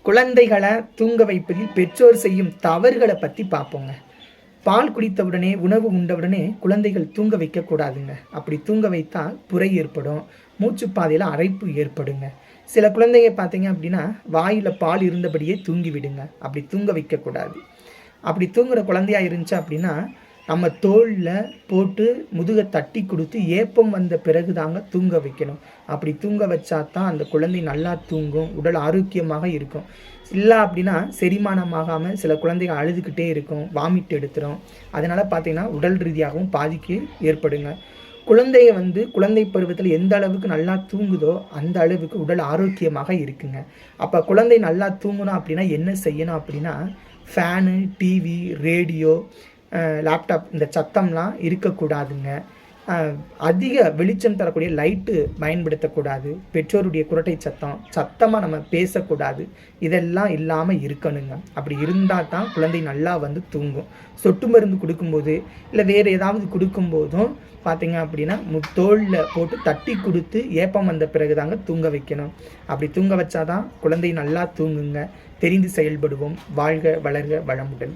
குழந்தைகளை தூங்க வைப்பதில் பெற்றோர் செய்யும் தவறுகளை பற்றி பார்ப்போங்க. பால் குடித்தவுடனே, உணவு உண்டவுடனே குழந்தைகள் தூங்க வைக்கக்கூடாதுங்க. அப்படி தூங்க வைத்தால் புரை ஏற்படும், மூச்சுப்பாதையில் அடைப்பு ஏற்படுங்க. சில குழந்தைங்க பார்த்தீங்க அப்படின்னா வாயில் பால் இருந்தபடியே தூங்கி விடுங்க. அப்படி தூங்க வைக்கக்கூடாது. அப்படி தூங்குகிற குழந்தையா இருந்துச்சு அப்படின்னா நம்ம தோளில் போட்டு முதுகை தட்டி கொடுத்து ஏப்பம் வந்த பிறகு தாங்க தூங்க வைக்கணும். அப்படி தூங்க வச்சா தான் அந்த குழந்தை நல்லா தூங்கும், உடல் ஆரோக்கியமாக இருக்கும். இல்லை அப்படின்னா செரிமானமாகாமல் சில குழந்தைகள் அழுதுகிட்டே இருக்கும், வாமிட் எடுத்துரும். அதனால் பார்த்திங்கன்னா உடல் ரீதியாகவும் பாதிக்கு ஏற்படுங்க. குழந்தைய குழந்தை பருவத்தில் எந்த அளவுக்கு நல்லா தூங்குதோ அந்த அளவுக்கு உடல் ஆரோக்கியமாக இருக்குங்க. அப்போ குழந்தை நல்லா தூங்கணும் அப்படின்னா என்ன செய்யணும் அப்படின்னா, ஃபேனு, டிவி, ரேடியோ, லேப்டாப் இந்த சத்தம்லாம் இருக்கக்கூடாதுங்க. அதிக வெளிச்சம் தரக்கூடிய லைட்டு பயன்படுத்தக்கூடாது. பெற்றோருடைய குரட்டை சத்தமாக நம்ம பேசக்கூடாது. இதெல்லாம் இல்லாமல் இருக்கணுங்க. அப்படி இருந்தால் தான் குழந்தை நல்லா தூங்கும். சொட்டு மருந்து கொடுக்கும்போது இல்லை வேறு ஏதாவது கொடுக்கும்போதும் பார்த்திங்க அப்படின்னா தோளில் போட்டு தட்டி கொடுத்து ஏப்பம் வந்த பிறகு தாங்க தூங்க வைக்கணும். அப்படி தூங்க வச்சாதான் குழந்தை நல்லா தூங்குங்க. தெரிந்து செயல்படுவோம். வாழ்க வளர்க வளமுடன்.